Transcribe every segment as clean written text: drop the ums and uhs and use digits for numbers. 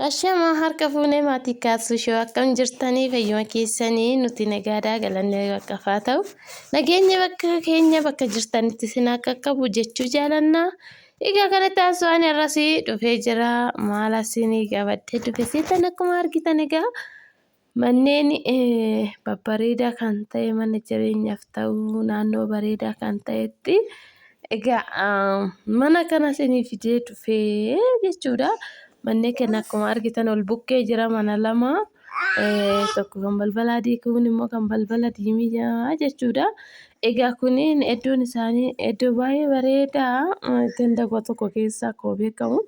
Ashama harka fuunee maatii kaasuu shoo akkam jirtanii fayyuma keessanii nuti nagaadhaa galannee waaqafaa ta'u nageenya bakka keenya bakka jirtanitti isin akka qabu jechuu jaalannaa. Egaa kanatti haasawaan irrasii dhufee jira maal asinii qabattee dhufe seetan akkuma argitan egaa manneen babbareedaa kan ta'e mana jireenyaaf ta'u naannoo bareedaa kan ta'etti egaa mana kana isinii fidee dhufee jechuudha. Manneen kana akkuma argitan ol bukkee jira mana lama tokko kan balbala adii kun immoo kan balbala diimaa jechuudha. Egaa kuniin iddoon isaanii iddoo baay'ee bareedaa ganda tokko keessa akkuma beekamu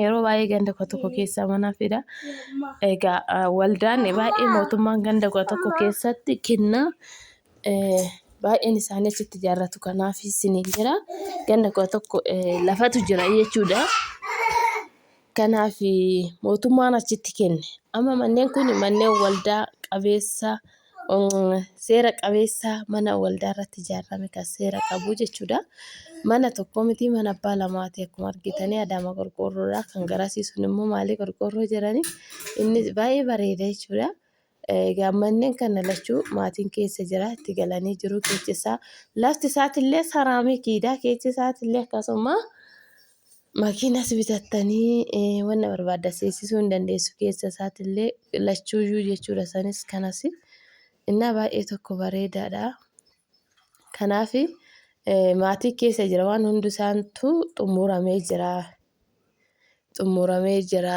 yeroo baay'ee ganda tokko keessa mana fida. Egaa waldaan baay'ee mootummaan ganda tokko keessatti kenna baay'een isaanii achitti ijaarratu kanaaf isiniin jira ganda tokko lafatu jira jechuudha. Kanaaf mootummaan achitti kenne amma manneen kun manneen waldaa qabeessa seera qabeessa mana waldaa irratti ijaarame kan seera qabu jechuudha. Mana tokko miti mana abbaa lamaati akkuma argitanii Adaama qorqoorroodha kan garasiisun immoo maalii qorqoorroo jedhanii innis baay'ee bareeda jechuudha. Egaa manneen kana lachuu maatiin keessa jira itti galanii jiru keessa isaa lafti isaatiillee saraamikiidha keessa isaatiillee akkasuma makiinas bitattanii wanna barbaadda seessisuu hin dandeessu keessa isaatiillee lachuuyyuu jechuudha sanis kanas innaa baay'ee tokko bareedaadha. Kanaaf maatii keessa jira waan hundi isaantu xumuramee jira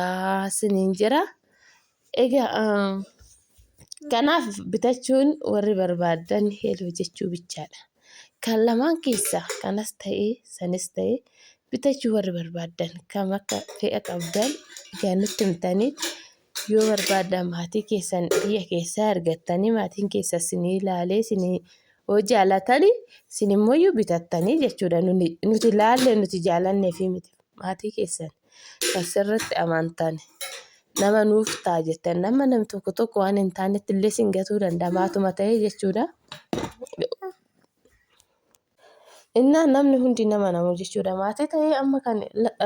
siniin jira. Egaa kanaaf bitachuun warri barbaadan heeloo jechuu bichaadha. Kan lamaan keessa kanas ta'ee sanis ta'ee bitachuu warri barbaadan kam akka fe'a qabdan nutti himtanii yoo barbaadan maatii keessan biyya keessaa argattanii maatiin keessa isinii ilaalee isinii hoo jaalatanii isin immoo bitattanii jechuudha. Nuti ilaalle nuti jaalannee fi miti maatii keessan kan sirriitti amantan nama nuuf ta'a jettan nama tokko waan hin taanetti illee isin gatuu danda'a maatuma ta'ee jechuudha. Innaan namni hundi nama jechuudha maatii ta'ee amma kan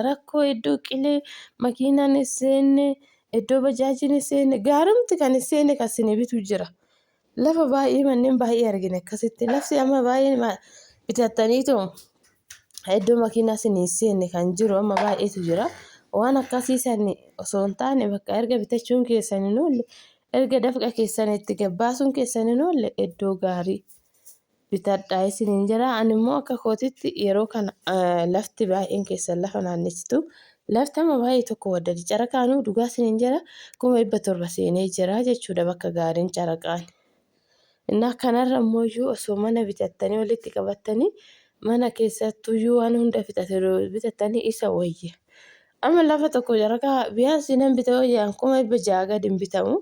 rakkoo iddoo qilee makiinaan seenne iddoo bajaajiin seenne gaarumti kan seenne kan isin bitu jira. Lafa baay'ee manneen baay'ee argine akkasitti lafti amma baay'ee bitattaniitu iddoo makiinaa isin seenne kan jiru amma baay'eetu jira. Waan akkasiisan osoo hin taane bakka erga bitachuun keessan hin oolle erga dafqa keessan itti gabbaasuun keessan hin oolle iddoo gaarii bitadhaa isiniin jira. Ani immoo akka kootitti yeroo kana lafti baay'een keessan lafa naanneessitu lafti amma baay'ee tokko waddadi caraqaanuu dhugaa isiniin jira 1700 seenee jira jechuudha bakka gaariin caraqaan. Innaa kanarra immoo osoo mana bitattanii walitti qabattanii mana keessattuyyuu waan hunda bitattanii isa wayya. Amma lafa tokko caraqaa biyaansi nan bitoo jedhan 600 gadi hin bitamu.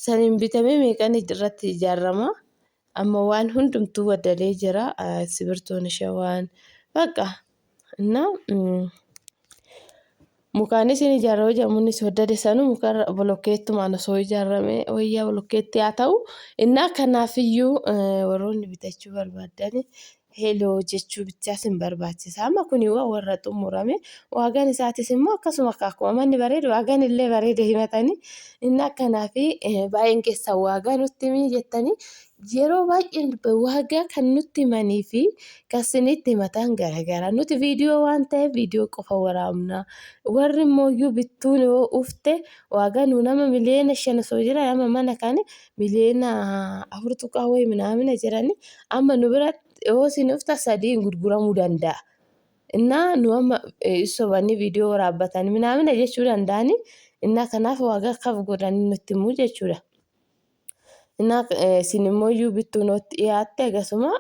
Saniin bitamee meeqaan irratti ijaarama. Amma waan hundumtuu waddalee jira sibirtoon shawaan bakka innaa mukaanis hin ijaarame jedhamuunis waddade sanuu mukarra bolokkeettumaan osoo ijaarame wayyaa bolokkeetti haa ta'u. Innaa kanaafiyyuu warroonni bitachuu barbaadan heeloo jechuu bichaas hin barbaachisa. Amma kuni warra xumurame waagaan isaatis immoo akkasuma akkuma manni bareedu waagaan illee bareeda himatanii innaa kanaafi baay'een keessan waagaa nutti himii jettanii yeroo baay'ee waagaa kan nutti himanii fi kan isinitti himatan garaagara. Nuti viidiyoo waan ta'eef viidiyoo qofa waraabna. Warri immoo bittuun yoo ufte waagaa nu nama miliyoona 5 osoo jira amma mana kan miliyoona 4 tuqaa wayii minaamina jedhani amma nu biratti yoo isin ufta 3 gurguramuu danda'a. Innaa nu amma sobanii viidiyoo waraabbatanii minaamina jechuu danda'ani. Innaa kanaaf waagaa akkaf godhanii nutti himuu jechuudha. Innaa isin immoo bittuu nootti dhiyaatte akkasuma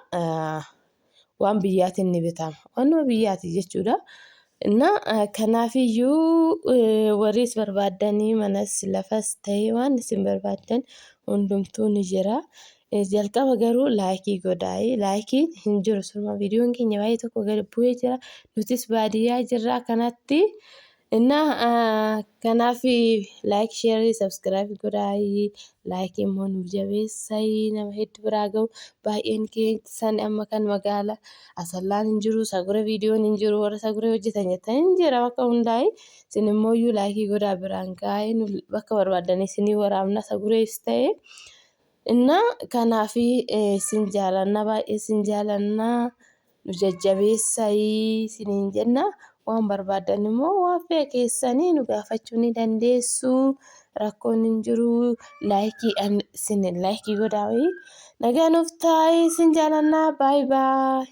waan biyyaatiin ni bitama. Waanuma biyyaati jechuudha. Innaa kanaafiyyuu warris barbaadanii manas lafas ta'ee waan isin barbaadan hundumtuu ni jira. Jalqaba garuu laayikii godhaa. Laayikiin hin jiru surma viidiyoon keenya baay'ee tokko gadi bu'ee jira. Nutis baadiyyaa jirra kanatti Inna kanaaf like share subscribe godhaa like immoo nuuf jabeessaa nama hedduu biraa gahu baay'een keessan amma kan magaala asallaan hin jiru sagura viidiyoon hin jiru warra sagura hojjetan jettan hin jira bakka hundaa'e isin immoo like godhaa biraan gaa'ee bakka barbaadan isinii waraabna sagurees ta'e inna kanaaf isin jaalanna baay'ee isin jaalanna nu jajjabeessaa isiniin jenna. Waan barbaadan immoo waan fedha keessanii nu gaafachuu ni dandeessu rakkoon hin jiru like godhaa nagaan of taa'aa isin jaalanna bye bye.